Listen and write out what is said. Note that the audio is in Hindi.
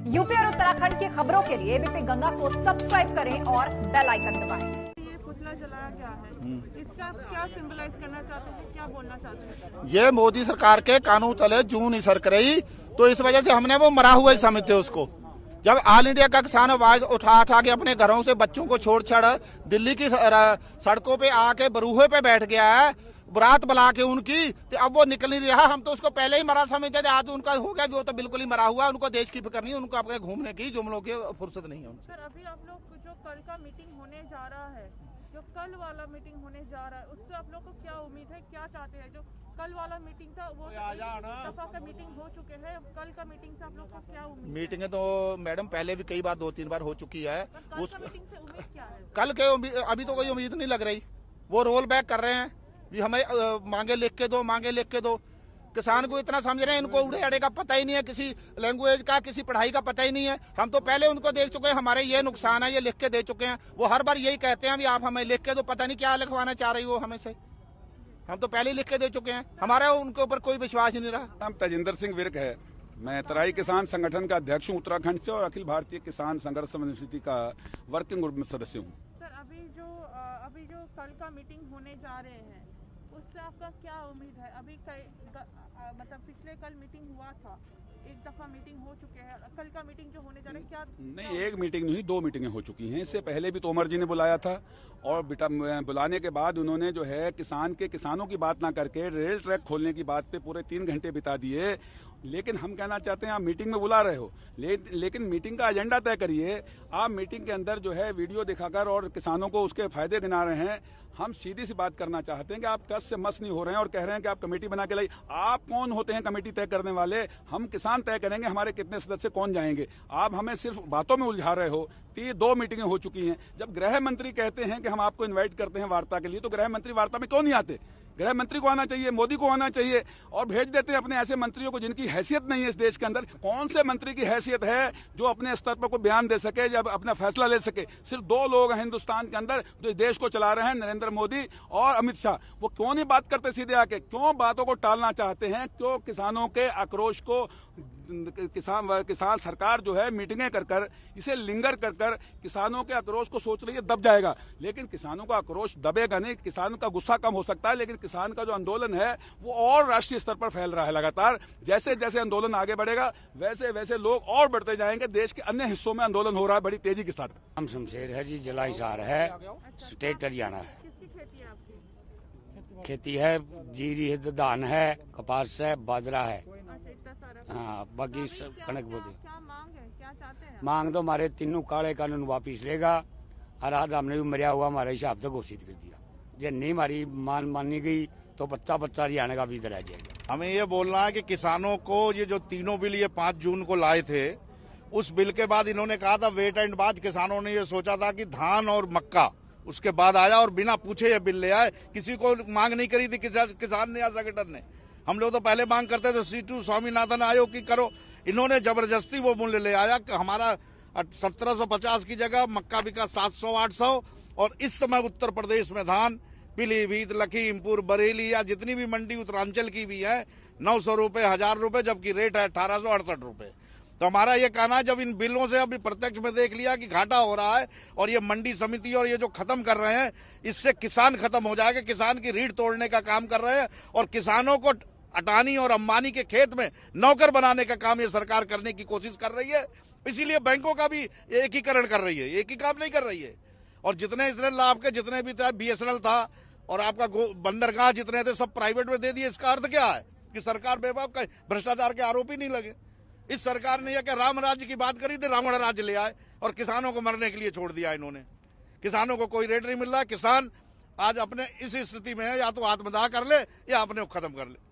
यूपी और उत्तराखंड की खबरों के लिए एबीपी गंगा को सब्सक्राइब करें और बेल आइकन दबाएं। ये पुतला जलाया गया है, इसका क्या सिंबलाइज करना चाहते हैं, क्या बोलना चाहते हैं? ये मोदी सरकार के कानून तले जूं नहीं सरक रही, तो इस वजह से हमने वो मरा हुआ ही समझते उसको। जब ऑल इंडिया का किसान आवाज उठा के अपने घरों से बच्चों को छोड़ छाड़ दिल्ली की सड़कों पे आके बरूहे पे बैठ गया है, बरात बुला के उनकी, तो अब वो निकल नहीं रहा। हम तो उसको पहले ही मरा समझते थे, आज उनका हो गया, वो तो बिल्कुल ही मरा हुआ। उनको देश की फिक्र नहीं, उनको अपने घूमने की जुमलों की फुर्सत नहीं है उनसे। सर, अभी आप लोग जो कल का मीटिंग होने जा रहा है, जो कल वाला मीटिंग होने जा रहा है, उससे आप लोग को क्या उम्मीद है, क्या चाहते हैं? जो कल वाला मीटिंग था वो दफा का मीटिंग हो चुके हैं, कल का मीटिंग से आप लोग को क्या उम्मीद? मीटिंगें तो मैडम पहले भी कई बार 2-3 बार हो चुकी है। कल का मीटिंग से उम्मीद क्या है? कल के अभी तो कोई उम्मीद नहीं लग रही। वो रोल बैक कर रहे हैं भी हमें मांगे लिख के दो, मांगे लिख के दो। किसान को इतना समझ रहे हैं, इनको उड़े अड़े का पता ही नहीं है, किसी लैंग्वेज का, किसी पढ़ाई का पता ही नहीं है। हम तो पहले उनको देख चुके हैं, हमारे ये नुकसान है, ये लिख के दे चुके हैं। वो हर बार यही कहते हैं भी आप हमें लिख के दो, पता नहीं क्या लिखवाना चाह रही हो हमें से। हम तो पहले ही लिख के दे चुके हैं, हमारा उनके ऊपर कोई विश्वास ही नहीं रहा। नाम तेजिंदर सिंह विर्क है। मैं तराई किसान संगठन का अध्यक्ष हूँ उत्तराखंड से, और अखिल भारतीय किसान संघर्ष समिति का वर्किंग ग्रुप में सदस्य हूँ। सर, अभी जो कल का मीटिंग होने जा रहे हैं, उससे आपका क्या उम्मीद है? अभी मतलब पिछले कल मीटिंग हुआ था, एक दफा मीटिंग हो चुके हैं, कल का मीटिंग जो होने जा रहा है क्या? नहीं, एक मीटिंग नहीं, 2 मीटिंगें हो चुकी हैं। इससे पहले भी तोमर जी ने बुलाया था, और बुलाने के बाद उन्होंने जो है किसानों की बात ना करके रेल ट्रैक खोलने की बात पे पूरे 3 घंटे बिता दिए। लेकिन हम कहना चाहते हैं, आप मीटिंग में बुला रहे हो, लेकिन मीटिंग का एजेंडा तय करिए। आप मीटिंग के अंदर जो है वीडियो दिखाकर और किसानों को उसके फायदे गिना रहे हैं। हम सीधी सी बात करना चाहते हैं कि आप कस से मस नहीं हो रहे हैं और कह रहे हैं कि आप कमेटी बना के लाइए। आप कौन होते हैं कमेटी तय करने वाले? हम किसान तय करेंगे हमारे कितने सदस्य कौन जाएंगे। आप हमें सिर्फ बातों में उलझा रहे हो। 2 मीटिंगें हो चुकी हैं। जब गृह मंत्री कहते हैं कि हम आपको इन्वाइट करते हैं वार्ता के लिए, तो गृह मंत्री वार्ता में क्यों नहीं आते? गृह मंत्री को आना चाहिए, मोदी को आना चाहिए, और भेज देते हैं अपने ऐसे मंत्रियों को जिनकी हैसियत नहीं है इस देश के अंदर। कौन से मंत्री की हैसियत है जो अपने स्तर पर कोई बयान दे सके, जब अपना फैसला ले सके? सिर्फ 2 लोग हैं हिंदुस्तान के अंदर जो देश को चला रहे हैं, नरेंद्र मोदी और अमित शाह। वो क्यों नहीं बात करते सीधे आके? क्यों बातों को टालना चाहते हैं? क्यों किसानों के आक्रोश को किसान सरकार जो है मीटिंगें कर इसे लिंगर कर किसानों के आक्रोश को सोच रही है दब जाएगा। लेकिन किसानों का आक्रोश दबेगा नहीं। किसानों का गुस्सा कम हो सकता है, लेकिन किसान का जो आंदोलन है वो और राष्ट्रीय स्तर पर फैल रहा है लगातार। जैसे जैसे आंदोलन आगे बढ़ेगा, वैसे वैसे लोग और बढ़ते जाएंगे। देश के अन्य हिस्सों में आंदोलन हो रहा है बड़ी तेजी के साथ। हम शमशेर है जी, जिला हिसार है, स्टेट हरियाणा है। किसकी खेती है आपकी? खेती है, जीरी है, धान है, कपास है, बाजरा है। अच्छा, इतना सारा। हाँ, बाकी कनक बोते। क्या मांग है, क्या चाहते हैं? मांग तो हमारे तीनों काले कानून वापिस लेगा, और आज हमने भी मरिया हुआ हमारे हिसाब से घोषित कर दिया। जो नहीं हमारी मानी गई तो बच्चा हरियाणा का भी इधर आ जाएगा। हमें ये बोलना है कि किसानों को ये जो तीनों बिल ये 5 जून को लाए थे, उस बिल के बाद इन्होंने कहा था वेट एंड वॉच। किसानों ने ये सोचा था कि धान और मक्का उसके बाद आया, और बिना पूछे ये बिल ले आए। किसी को मांग नहीं करी थी किसान ने या संगठन ने। हम लोग तो पहले मांग करते थे C2 स्वामीनाथन आयोग की करो। इन्होंने जबरदस्ती वो मूल्य ले आया कि हमारा 1750 की जगह मक्का बिका 700-800, और इस समय उत्तर प्रदेश में धान पीलीभीत, लखीमपुर, बरेली या जितनी भी मंडी उत्तरांचल की भी है 900 रुपए, 1000 रुपए, जबकि रेट है 1868 रुपए। तो हमारा ये कहना है, जब इन बिलों से अभी प्रत्यक्ष में देख लिया कि घाटा हो रहा है, और ये मंडी समिति और ये जो खत्म कर रहे हैं, इससे किसान खत्म हो जाएगा। किसान की रीढ़ तोड़ने का काम कर रहे हैं, और किसानों को अटानी और अंबानी के खेत में नौकर बनाने का काम ये सरकार करने की कोशिश कर रही है। इसीलिए बैंकों का भी एकीकरण कर रही है, एक ही काम नहीं कर रही है। और जितने इसने लाभ के जितने भी था, BSNL था और आपका बंदरगाह जितने थे, सब प्राइवेट में दे दिए। इसका अर्थ क्या है कि सरकार बेबाक का भ्रष्टाचार के आरोपी नहीं लगे। इस सरकार ने यह कि राम राज्य की बात करी थी, रावण राज्य ले आए और किसानों को मरने के लिए छोड़ दिया इन्होंने। किसानों को कोई रेट नहीं मिल रहा। किसान आज अपने इस स्थिति में है, या तो आत्मदाह कर ले या अपने को खत्म कर ले।